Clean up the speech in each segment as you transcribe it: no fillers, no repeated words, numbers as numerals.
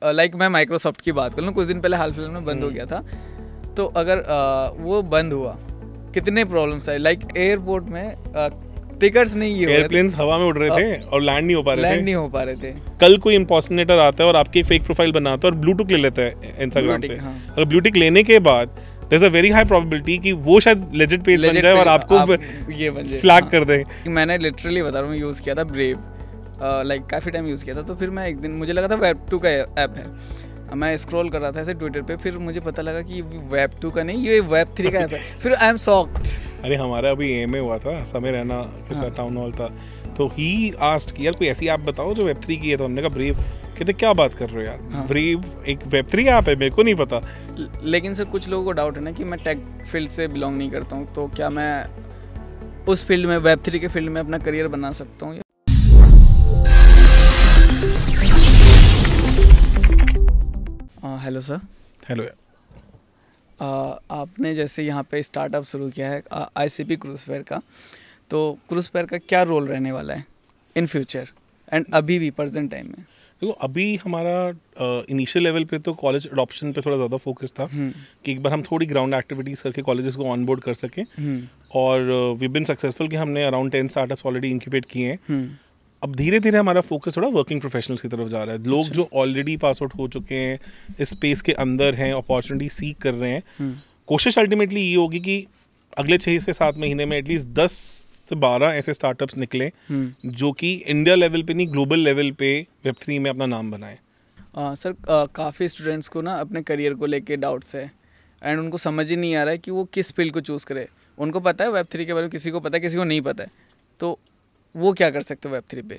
Like मैं Microsoft की बात करूँ, कुछ दिन पहले हाल फिलहाल में बंद हो गया था। तो अगर वो बंद हुआ, कितने प्रॉब्लम्स आए। लाइक एयरपोर्ट में टिकट्स नहीं, ये एयरप्लेन्स हवा में उड़ रहे थे और लैंड नहीं हो पा रहे थे। कल कोई इम्पर्सनेटर आता है और आपकी फेक प्रोफाइल बनाता है और ब्लू टिक ले लेता है इंस्टाग्राम से। अगर ब्लू टिक लेने के बाद there's a very high probability कि वो शायद लेजिट पेज बन जाए और आपको ये बन जाए, फ्लैग कर दे। मैंने लिटरली बता रहा हूँ, यूज़ किया था ब्रेव, लाइक काफ़ी टाइम यूज़ किया था। तो फिर मैं एक दिन, मुझे लगा था Web2 का ऐप है, मैं स्क्रॉल कर रहा था ऐसे ट्विटर पे, फिर मुझे पता लगा कि Web2 का नहीं, ये Web3 का ऐप है। फिर आई एम शॉक्ड। अरे हमारा अभी एएमए हुआ था, समय रैना के साथ टाउन हॉल था, तो ही आस्क्ड कि यार कोई ऐसी ऐप बताओ जो Web3 की है। तो हमने कहा ब्रेव। कहते क्या बात कर रहे हो यार, ब्रेव एक Web3 ऐप है, मेरे को नहीं पता। लेकिन सर कुछ लोगों को डाउट है ना कि मैं टेक फील्ड से बिलोंग नहीं करता हूँ, तो क्या मैं उस फील्ड में, Web3 के फील्ड में अपना करियर बना सकता हूँ? Hello sir. हेलो। आपने जैसे यहाँ पे स्टार्टअप शुरू किया है ICP क्रूज फेयर का, तो क्रूज फेयर का क्या रोल रहने वाला है इन फ्यूचर एंड अभी भी प्रेजेंट टाइम में? देखो अभी हमारा इनिशियल लेवल पे तो कॉलेज अडॉप्शन पे थोड़ा ज़्यादा फोकस था कि एक बार हम थोड़ी ग्राउंड एक्टिविटीज़ करके कॉलेजेस को ऑन बोर्ड कर सकें। और वी बिन सक्सेसफुल कि हमने अराउंड 10 स्टार्टअप्स ऑलरेडी इंक्यूबेट किए हैं। अब धीरे धीरे हमारा फोकस थोड़ा वर्किंग प्रोफेशनल्स की तरफ जा रहा है। लोग जो ऑलरेडी पास आउट हो चुके हैं, इस स्पेस के अंदर हैं, अपॉर्चुनिटी सीख कर रहे हैं। कोशिश अल्टीमेटली ये होगी कि अगले 6 से 7 महीने में एटलीस्ट 10 से 12 ऐसे स्टार्टअप्स निकले जो कि इंडिया लेवल पे नहीं, ग्लोबल लेवल पे Web3 में अपना नाम बनाए। सर काफ़ी स्टूडेंट्स को ना अपने करियर को लेके डाउट्स है एंड उनको समझ ही नहीं आ रहा है कि वो किस फील्ड को चूज़ करे। उनको पता है Web3 के बारे में, किसी को पता है, किसी को नहीं पता है, तो वो क्या कर सकते हैं Web3 पे?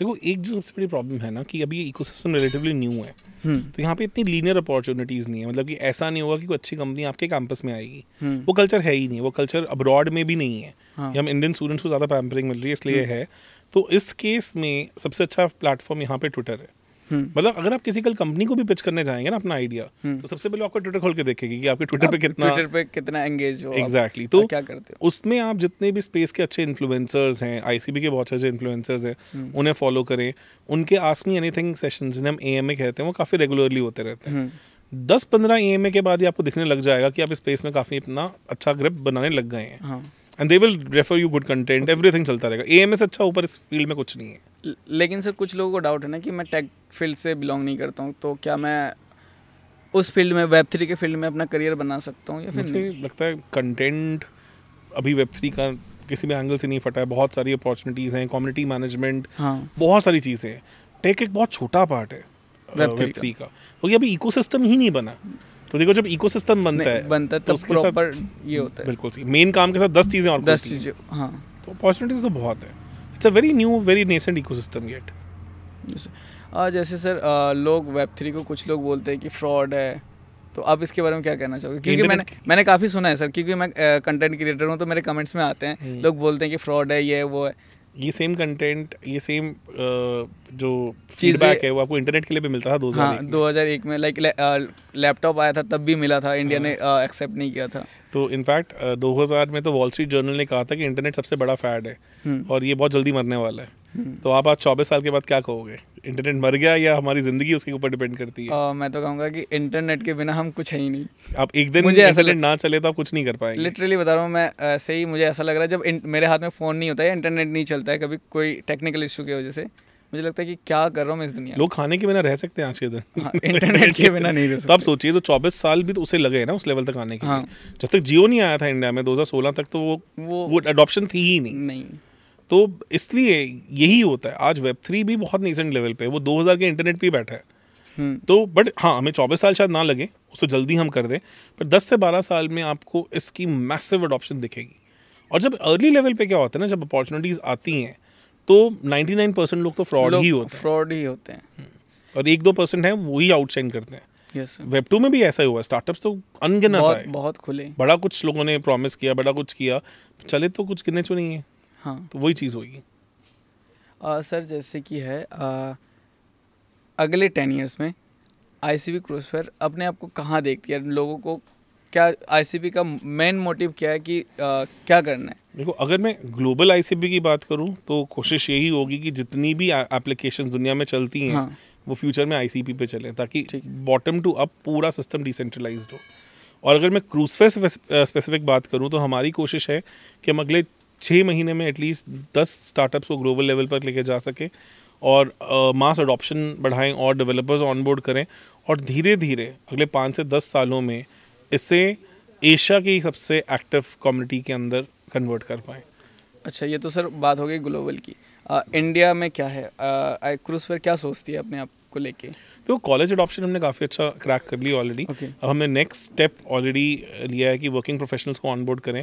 देखो एक जो सबसे बड़ी प्रॉब्लम है ना कि अभी ये इकोसिस्टम रिलेटिवली न्यू है, तो यहाँ पे इतनी लीनियर अपॉर्चुनिटीज़ नहीं है। मतलब कि ऐसा नहीं होगा कि कोई अच्छी कंपनी आपके कैंपस में आएगी, वो कल्चर है ही नहीं, वो कल्चर अब्रॉड में भी नहीं है। हम इंडियन स्टूडेंट्स को ज़्यादा पैम्परिंग मिल रही है, इसलिए है। तो इस केस में सबसे अच्छा प्लेटफॉर्म यहाँ पे ट्विटर है। मतलब अगर आप किसी कल कंपनी को भी पिच करने जाएंगे ना अपना आइडिया, तो सबसे पहले आपको ट्विटर खोल के देखेगी कि आपके ट्विटर पे कितना एंगेज हो। एग्जैक्टली। तो क्या करते हो उसमें आप जितने भी स्पेस के अच्छे इन्फ्लुएंसर्स हैं, ICP के बहुत अच्छे इन्फ्लुएंसर्स हैं, उन्हें फॉलो करें। उनके आस्क मी एनीथिंग सेशंस, जिन्हें हम AMA कहते हैं, वो काफ़ी रेगुलरली होते रहते हैं। 10-15 AMA के बाद ही आपको दिखने लग जाएगा कि आप इस स्पेस में काफ़ी अपना अच्छा ग्रिप बनाने लग गए हैं। And they will refer you good content, everything चलता रहेगा। AMA से अच्छा ऊपर इस फील्ड में कुछ नहीं है। लेकिन सर कुछ लोगों को डाउट है ना कि मैं टेक फील्ड से बिलोंग नहीं करता हूँ, तो क्या मैं उस फील्ड में, Web3 के फील्ड में अपना करियर बना सकता हूँ या फिर? मुझे लगता है कंटेंट अभी Web3 का किसी भी एंगल से नहीं फटा है। बहुत सारी अपॉर्चुनिटीज़ हैं, कम्युनिटी मैनेजमेंट, बहुत सारी चीज़ें हैं। टेक एक बहुत छोटा पार्ट है Web3 का, क्योंकि अभी इकोसिस्टम ही नहीं बना। तो देखो जब इकोसिस्टम बनता है तो प्रॉपर ये होता है। बिल्कुल सही। मेन काम के साथ 10 चीज़ें और 10 चीज़ें, हाँ। तो अपॉर्चुनिटीज़ तो बहुत है। It's a very new, very nascent ecosystem yet. जैसे सर लोग Web3 को, कुछ लोग बोलते हैं कि फ्रॉड है, तो आप इसके बारे में क्या कहना चाहोगे? क्योंकि मैंने काफ़ी सुना है सर, क्योंकि मैं कंटेंट क्रिएटर हूँ, तो मेरे कमेंट्स में आते हैं, लोग बोलते हैं कि फ्रॉड है, ये है, वो है। ये सेम कंटेंट, ये सेम जो फीडबैक है वो आपको इंटरनेट के लिए भी मिलता था 2001 में। लाइक लैपटॉप आया था तब भी मिला था, इंडिया ने एक्सेप्ट नहीं किया था। तो इनफैक्ट 2000 में तो वॉल स्ट्रीट जर्नल ने कहा था कि इंटरनेट सबसे बड़ा फैड है और ये बहुत जल्दी मरने वाला है। तो आप आज 24 साल के बाद क्या कहोगे? इंटरनेट मर गया या हमारी ज़िंदगी उसके ऊपर डिपेंड करती है? मैं तो कहूँगा कि इंटरनेट के बिना हम कुछ है ही नहीं। आप एक दिन मुझे इंटरनेट ना चले तो आप कुछ नहीं कर पाएंगे। लिटरली बता रहा हूँ मैं, ऐसे ही मुझे ऐसा लग रहा है जब मेरे हाथ में फ़ोन नहीं होता है, इंटरनेट नहीं चलता है, कभी कोई टेक्निकल इशू की वजह से, मुझे लगता है कि क्या कर रहा हूँ मैं इस दुनिया में। लोग खाने के बिना रह सकते हैं आज के दिन, इंटरनेट के बिना नहीं रह सकते। तो आप सोचिए, तो 24 साल भी तो उसे लगे ना उस लेवल तक आने के लिए। जब तक जियो नहीं आया था इंडिया में 2016 तक, तो वो अडॉप्शन थी ही नहीं। तो इसलिए यही होता है। आज Web3 भी बहुत नेसेंट लेवल पे है, वो 2000 के इंटरनेट पे ही बैठा है। तो बट हाँ, हमें 24 साल शायद ना लगे, उससे जल्दी हम कर दें, पर 10 से 12 साल में आपको इसकी मैसिव अडॉप्शन दिखेगी। और जब अर्ली लेवल पे क्या होता है ना, जब अपॉर्चुनिटीज़ आती हैं तो 99% लोग तो फ्रॉड ही होते हैं और 1-2% हैं वही आउटशाइन करते हैं। yes, Web2 में भी ऐसा ही हुआ। स्टार्टअप्स तो अनगिनत है, बहुत खुले, बड़ा कुछ लोगों ने प्रॉमिस किया, बड़ा कुछ किया, चले तो कुछ गिने चुने नहीं है। हाँ, तो वही चीज़ होगी। सर जैसे कि है अगले 10 ईयर्स में ICP क्रूज फेयर अपने आप को कहाँ देखती है? लोगों को क्या ICP का मेन मोटिव क्या है कि क्या करना है? देखो अगर मैं ग्लोबल ICP की बात करूँ तो कोशिश यही होगी कि जितनी भी एप्लीकेशन दुनिया में चलती हैं, वो फ्यूचर में ICP पे चले, ताकि बॉटम टू अप पूरा सिस्टम डिसेंट्रलाइज्ड हो। और अगर मैं क्रूजफेयर से स्पेसिफिक बात करूँ तो हमारी कोशिश है कि हम अगले 6 महीने में एटलीस्ट 10 स्टार्टअप्स को ग्लोबल लेवल पर लेके जा सके और मास अडॉप्शन बढ़ाएं और डेवलपर्स ऑनबोर्ड करें, और धीरे धीरे अगले 5 से 10 सालों में इससे एशिया की सबसे एक्टिव कम्युनिटी के अंदर कन्वर्ट कर पाएँ। अच्छा, ये तो सर बात हो गई ग्लोबल की। इंडिया में क्या है, क्रूजफेयर क्या सोचती है अपने आप को लेके? तो कॉलेज अडॉप्शन हमने काफ़ी अच्छा क्रैक कर लिया ऑलरेडी। अब हमने नेक्स्ट स्टेप ऑलरेडी लिया है कि वर्किंग प्रोफेशनल्स को ऑनबोर्ड करें।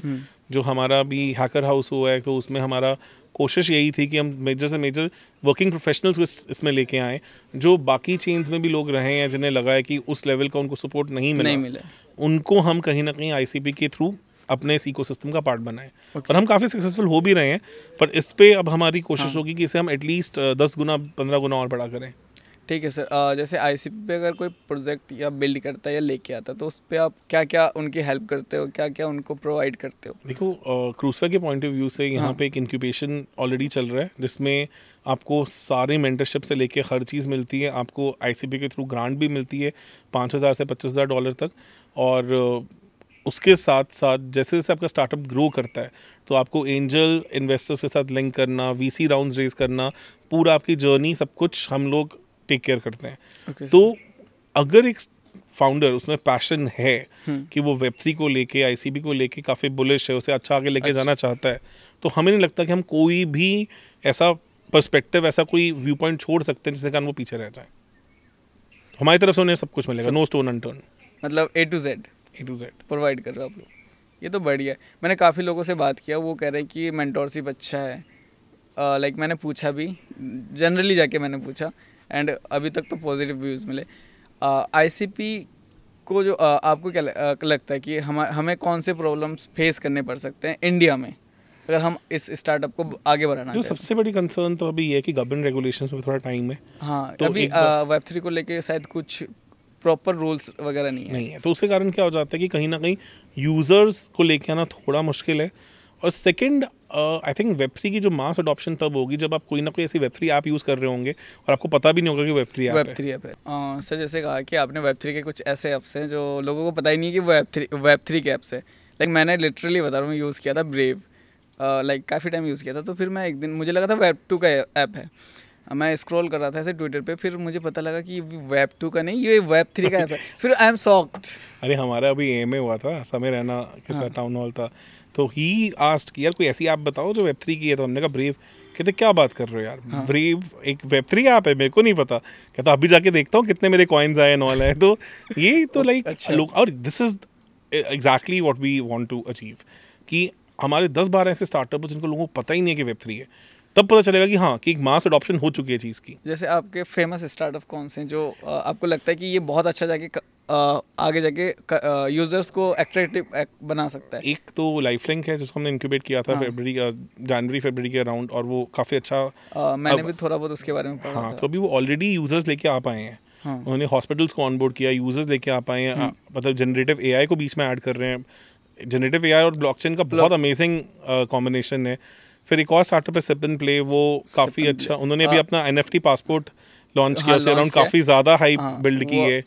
जो हमारा भी हैकर हाउस हुआ है तो उसमें हमारा कोशिश यही थी कि हम मेजर से मेजर वर्किंग प्रोफेशनल्स को इसमें लेके आएँ, जो बाकी चेन्स में भी लोग रहे हैं जिन्हें लगा है कि उस लेवल का उनको सपोर्ट नहीं मिला, उनको हम कहीं ना कहीं ICP के थ्रू अपने इस इकोसिस्टम का पार्ट बनाएं। और हम काफ़ी सक्सेसफुल हो भी रहे हैं, पर इस पे अब हमारी कोशिश होगी कि इसे हम एटलीस्ट 10 गुना 15 गुना और बड़ा करें। ठीक है सर। जैसे ICP पे अगर कोई प्रोजेक्ट या बिल्ड करता है या लेके आता है तो उस पर आप क्या क्या उनकी हेल्प करते हो, क्या क्या उनको प्रोवाइड करते हो? देखो, क्रूजफेयर के पॉइंट ऑफ व्यू से यहाँ पे एक इंक्यूबेशन ऑलरेडी चल रहा है जिसमें आपको सारे मेंटरशिप से लेके हर चीज़ मिलती है। आपको ICP के थ्रू ग्रांट भी मिलती है $5,000 से $25,000 तक, और उसके साथ साथ जैसे जैसे आपका स्टार्टअप ग्रो करता है तो आपको एंजल इन्वेस्टर्स के साथ लिंक करना, VC राउंड्स रेज करना, पूरा आपकी जर्नी सब कुछ हम लोग टेक केयर करते हैं। तो अगर एक फाउंडर उसमें पैशन है कि वो Web3 को लेके, ICP को लेके काफ़ी बुलिश है, उसे अच्छा आगे लेके जाना चाहता है, तो हमें नहीं लगता कि हम कोई भी ऐसा पर्सपेक्टिव, ऐसा कोई व्यू पॉइंट छोड़ सकते हैं जिसके कारण वो पीछे रह जाए। हमारी तरफ से उन्हें सब कुछ मिलेगा, नो स्टोन अनटर्न। मतलब A to Z प्रोवाइड कर रहे हो आप लोग। ये तो बढ़िया है। मैंने काफ़ी लोगों से बात किया, वो कह रहे हैं कि मेंटोरशिप अच्छा है। लाइक मैंने पूछा भी, जनरली जाके मैंने पूछा, एंड अभी तक तो पॉजिटिव व्यूज़ मिले। ICP को जो आपको क्या लगता है कि हमें कौन से प्रॉब्लम्स फेस करने पड़ सकते हैं इंडिया में अगर हम इस स्टार्टअप को आगे बढ़ाना चाहते हैं? सबसे बड़ी कंसर्न तो अभी ये है कि गवर्नमेंट रेगुलेशंस में थोड़ा टाइम है। हाँ, तो अभी Web3 को लेके शायद कुछ प्रॉपर रूल्स वगैरह नहीं है। तो उसके कारण क्या हो जाता है कि कहीं ना कहीं यूज़र्स को लेके आना थोड़ा मुश्किल है। और सेकंड, आई थिंक Web3 की जो मास अडॉप्शन तब होगी जब आप कोई ना कोई ऐसी Web3 ऐप यूज़ कर रहे होंगे और आपको पता भी नहीं होगा कि Web3 ऐप है। सर, जैसे कहा कि आपने Web3 के कुछ ऐसे ऐप्स हैं जो लोगों को पता ही नहीं है कि Web3 के ऐप्स है। लाइक मैंने लिटरली बता रहा हूँ, यूज़ किया था ब्रेव, लाइक काफ़ी टाइम यूज़ किया था। तो फिर मैं एक दिन, मुझे लगा था Web2 का ऐप है, मैं स्क्रॉल कर रहा था ऐसे ट्विटर पे, फिर मुझे पता लगा कि Web2 का नहीं, ये Web3 का ऐप है। फिर आई एम शॉक्ड। अरे हमारा अभी AMA हुआ था, समय रैना के साथ टाउन हॉल था, तो ही आस्ट कि यार कोई ऐसी ऐप बताओ जो Web3 की है। तो हमने कहा ब्रेव। कहते क्या बात कर रहे हो यार, ब्रेव एक Web3 ऐप है, मेरे को नहीं पता। कहता अभी जाके देखता हूँ कितने मेरे कॉइन्स आए नॉल है। तो ये तो लाइक लोग, और this is exactly what we want to achieve, कि हमारे 10-12 ऐसे स्टार्टअप जिनको लोगों को पता ही नहीं है कि Web3 है, तब पता चलेगा कि हाँ, कि एक मास अडॉप्शन हो चुकी है चीज़ की। जैसे आपके फेमस स्टार्टअप कौन से हैं जो आपको लगता है कि ये बहुत अच्छा जाके आगे जाके यूजर्स को अट्रैक्टिव बना सकता है? एक तो लाइफलिंक है जिसको हमने इंक्यूबेट किया था जनवरी-फरवरी के अराउंड, और वो काफ़ी अच्छा, मैंने भी थोड़ा बहुत उसके बारे में पढ़ा था। तो अभी वो ऑलरेडी यूजर्स लेके आ पाए हैं। उन्होंने हॉस्पिटल्स को ऑनबोर्ड किया, यूजर्स लेके आ पाए हैं, मतलब जनरेटिव AI को बीच में ऐड कर रहे हैं। जनरेटिव AI और ब्लॉकचेन का बहुत अमेजिंग कॉम्बिनेशन है। फिर एक और स्टार्टअप है सिप एंड प्ले, वो काफ़ी अच्छा, उन्होंने भी अपना NFT पासपोर्ट लॉन्च किया, उसके अराउंड काफ़ी ज़्यादा हाइप बिल्ड की है,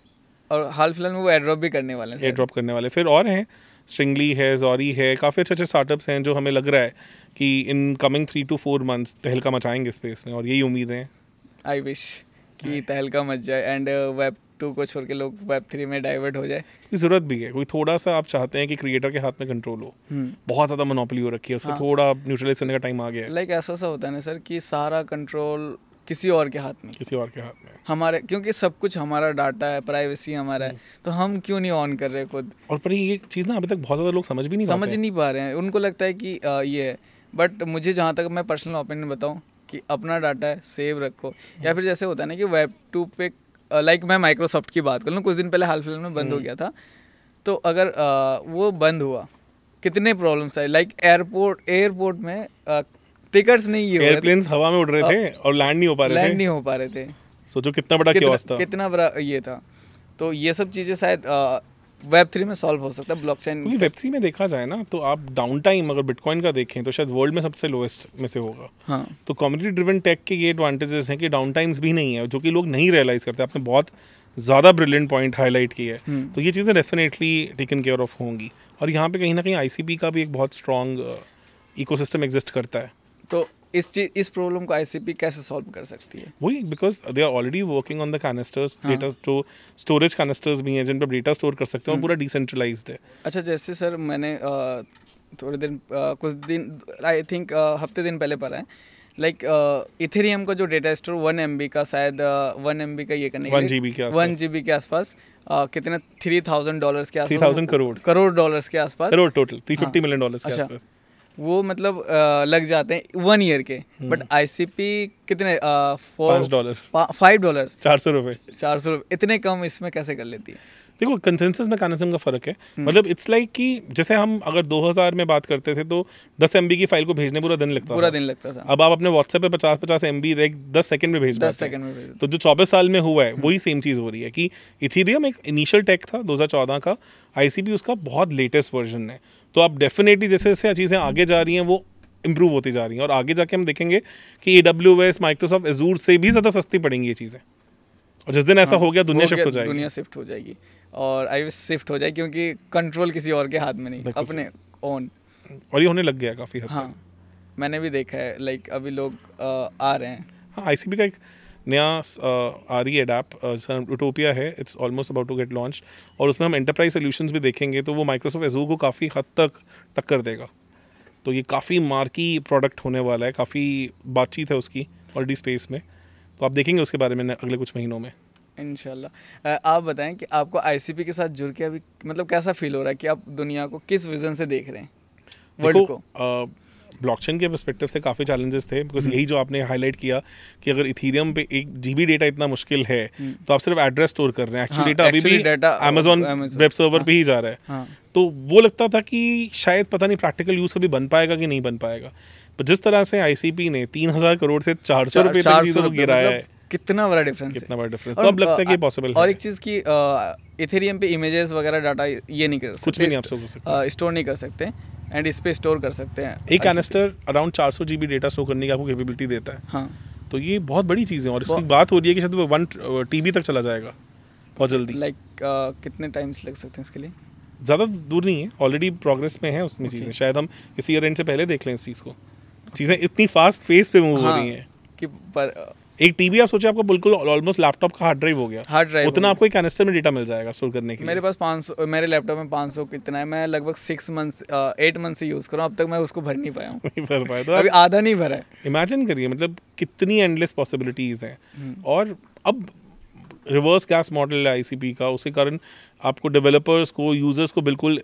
और हाल फिलहाल में वो एयरड्रॉप भी करने वाले हैं। एयरड्रॉप करने वाले फिर और हैं, स्ट्रिंगली है, जॉरी है, काफ़ी अच्छे अच्छे स्टार्टअप्स हैं जो हमें लग रहा है कि इन कमिंग 3 to 4 मंथ्स तहलका मचाएंगे स्पेस में, और यही उम्मीद है। आई विश कि तहलका मच जाए एंड Web2 को छोड़ के लोग Web3 में डाइवर्ट हो जाए। ज़रूरत भी है, कोई थोड़ा सा आप चाहते हैं कि क्रिएटर के हाथ में कंट्रोल हो, बहुत ज़्यादा मोनोपोली हो रखी है, उससे थोड़ा न्यूट्रलाइज करने का टाइम आ गया है। लाइक ऐसा होता है ना सर कि सारा कंट्रोल किसी और के हाथ में, हमारे, क्योंकि सब कुछ हमारा डाटा है, प्राइवेसी हमारा है, तो हम क्यों नहीं ऑन कर रहे खुद? और पर ये चीज़ ना अभी तक बहुत ज़्यादा लोग समझ नहीं पा रहे हैं। उनको लगता है कि ये है, बट मुझे जहाँ तक मैं पर्सनल ओपिनियन बताऊँ कि अपना डाटा है, सेव रखो। या फिर जैसे होता है ना कि Web2 पे, लाइक मैं माइक्रोसॉफ्ट की बात करूँ, कुछ दिन पहले हाल फिलहाल में बंद हो गया था, तो अगर वो बंद हुआ, कितने प्रॉब्लम्स आए। लाइक एयरपोर्ट में टिकट्स नहीं, ये एयरप्लेन्स हवा में उड़ रहे थे और लैंड नहीं हो पा रहे थे। सोचो कितना बड़ा क्या था, कितना बड़ा ये था। तो ये सब चीज़ें शायद Web3 में सॉल्व हो सकता है ब्लॉकचेन? क्योंकि Web3 में देखा जाए ना तो आप डाउन टाइम अगर बिटकॉइन का देखें तो शायद वर्ल्ड में सबसे लोएस्ट में से होगा। हाँ, तो कम्युनिटी ड्रिवन टेक के ये एडवांटेजेस हैं कि डाउन टाइम्स भी नहीं है, जो कि लोग नहीं रियलाइज करते। आपने बहुत ज़्यादा ब्रिलियंट पॉइंट हाईलाइट किया है। तो ये चीज़ें डेफिनेटली टेकन केयर ऑफ होंगी, और यहाँ पे कहीं ना कहीं ICP का भी एक बहुत स्ट्रॉन्ग इकोसिस्टम एग्जिस्ट करता है। तो इस प्रॉब्लम को ICP कैसे सॉल्व कर सकती है? वही, because they are already working on the canisters, data जो स्टोरेज कैनिस्टर्स भी हैं जिन पर डेटा स्टोर कर सकते हैं, और पूरा डिसेंट्रलाइज्ड है। अच्छा, जैसे सर मैंने थोड़े दिन कुछ दिन आई थिंक हफ्ते दिन पहले पढ़ा है, लाइक इथेरियम का जो डेटा स्टोर 1 MB का, शायद 1 MB का ये करने के 1 GB के आसपास, 1 GB के आसपास कितने $3,000 के आसपास, 3,000 करोड़ डॉलर्स के आसपास, करोड़ टोटल $350 मिलियन के अच्छा, आसपास वो मतलब लग जाते हैं 1 ईयर के। बट ICP कितने $5 $5 400 रुपये 400 रुपये, इतने कम इसमें कैसे कर लेती है? देखो, कंसेंसस मैकेनिज्म का फ़र्क है। मतलब इट्स लाइक कि जैसे हम अगर 2000 में बात करते थे तो 10 MB की फाइल को भेजने पूरा दिन लगता था। अब आप अपने व्हाट्सएप पे 50-50 MB 10 सेकंड में भेज पाते हैं। तो जो 24 साल में हुआ है वही सेम चीज़ हो रही है कि इथेरियम एक इनिशियल टेक था 2014 का, ICP उसका बहुत लेटेस्ट वर्जन है। तो आप डेफिनेटली जैसे जैसे चीज़ें आगे जा रही हैं वो इम्प्रूव होती जा रही हैं, और आगे जाके हम देखेंगे कि AWS, माइक्रोसॉफ्ट एजूर से भी ज़्यादा सस्ती पड़ेंगी ये चीज़ें। और जिस दिन ऐसा हो गया दुनिया शिफ्ट हो जाएगी, और शिफ्ट हो जाएगी, क्योंकि कंट्रोल किसी और के हाथ में नहीं, अपने ओन। और ये होने लग गया काफ़ी हद तक। हाँ, मैंने भी देखा है, लाइक अभी लोग आ रहे हैं। हाँ, ICP का एक नया आ रही है ऐप, यूटोपिया है, it's almost about to get launch, और उसमें हम एंटरप्राइज सोल्यूशंस भी देखेंगे। तो वो माइक्रोसॉफ्ट एजूर को काफ़ी हद तक टक्कर देगा। तो ये काफ़ी मार्की प्रोडक्ट होने वाला है, काफ़ी बातचीत है उसकी ऑलरेडी स्पेस में। तो आप देखेंगे उसके बारे में अगले कुछ महीनों में इंशाल्लाह। आप बताएं कि आपको ICP के साथ जुड़ के अभी मतलब कैसा फील हो रहा है, कि आप दुनिया को किस विजन से देख रहे हैं, वर्ल्ड को? ब्लॉकचेन के पर्सपेक्टिव से काफ़ी चैलेंजेस थे, बिकॉज यही जो आपने हाईलाइट किया कि अगर इथेरियम पे 1 GB डेटा इतना मुश्किल है, तो आप सिर्फ एड्रेस स्टोर कर रहे हैं। एक्चुअली डेटा अभी भी Amazon वेब सर्वर पे ही जा रहा है। तो वो लगता था कि शायद पता नहीं प्रैक्टिकल यूज़ कभी बन पाएगा कि नहीं बन पाएगा। पर जिस तरह से ICP ने 3,000 करोड़ से 400 रुपये तक चीज़ों को गिराया है, कितना बड़ा डिफरेंस है। तो अब लगता है कि पॉसिबल है। और एक चीज़ की इथेरियम पे इमेजेस वगैरह डाटा ये नहीं कर सकते, कुछ भी नहीं आप स्टोर नहीं कर सकते, एंड इस पे स्टोर कर सकते हैं। एक canister around 400 GB data store करने की आपको कैपेबिलिटी देता है। हाँ, तो ये बहुत बड़ी चीज़ है, और इसकी बात हो रही है कि शायद वो 1 TB तक चला जाएगा बहुत जल्दी। लाइक कितने टाइम्स लग सकते हैं इसके लिए? ज़्यादा दूर नहीं है, ऑलरेडी प्रोग्रेस में है उसमें चीज़ें। शायद हम इस ईयर एंड से पहले देख लें इस चीज़ को। चीज़ें इतनी फास्ट पेस पे मूव हो रही हैं कि पर 1 TB आप सोचिए आपको बिल्कुल ऑलमोस्ट लैपटॉप का हार्ड ड्राइव हो गया। उतना आपको एक कैनिस्टर में डेटा मिल जाएगा स्टोर करने के लिए। मेरे पास 500, मेरे लैपटॉप में 500 कितना है, मैं लगभग 8 मंथ से यूज़ कर रहा हूँ, अब तक मैं उसको भर नहीं पाया हूँ। नहीं भर पाया, तो अभी आधा नहीं भरा है। इमेजिन करिए, मतलब कितनी एंडलेस पॉसिबिलिटीज़ हैं। और अब रिवर्स गैस मॉडल है ICP का, उसके कारण आपको डेवलपर्स को, यूजर्स को बिल्कुल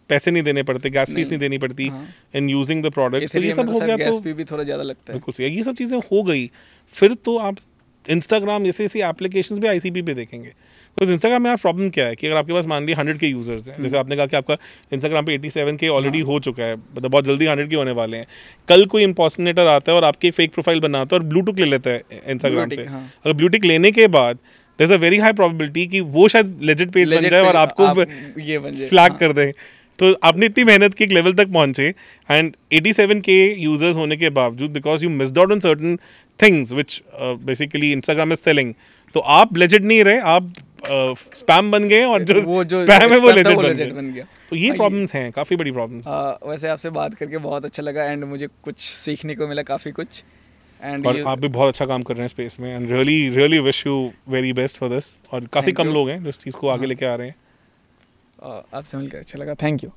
पैसे नहीं देने पड़ते, गैस फीस नहीं देनी पड़ती इन यूजिंग द प्रोडक्ट। तो ये सब हो गया, गैस फी भी थोड़ा ज़्यादा लगता है। बिल्कुल सही, ये सब चीज़ें हो गई। फिर तो आप इंस्टाग्राम जैसे ऐसी एप्लीकेशंस भी ICP पे देखेंगे। तो इंस्टाग्राम में आप प्रॉब्लम क्या है कि अगर आपके पास मान लिया 100K यूजर्स हैं, जैसे आपने कहा कि आपका इंस्टाग्राम पे 87K ऑलरेडी हो चुका है, मतलब बहुत जल्दी 100K होने वाले हैं। कल कोई इम्पर्सनेटर आता है और आपकी एक फेक प्रोफाइल बनाता है और ब्लू टिक ले लेता है इंस्टाग्राम से। अगर ब्लू टिक लेने के बाद there is a very high probability कि वो शायद लेजिट पेज बन जाए और आपको ये बन जाए, फ्लैग कर दें। तो आपने इतनी मेहनत की एक लेवल तक पहुंचे, एंड 87K यूजर्स होने के बावजूद because you missed out on certain things which basically Instagram is selling, तो आप लेजिट नहीं रहे, आप स्पैम बन गए, और जो स्पैम है वो लेजिट बन गया। तो ये प्रॉब्लम्स हैं, काफ़ी बड़ी प्रॉब्लम्स। वैसे आपसे बात करके बहुत अच्छा लगा, एंड मुझे कुछ सीखने को मिला, काफ़ी कुछ। एंड और आप भी बहुत अच्छा काम कर रहे हैं स्पेस में, and really wish you very best for this. और काफ़ी कम लोग हैं जो इस चीज़ को आगे लेके आ रहे हैं। आपसे मिलकर अच्छा लगा। Thank you.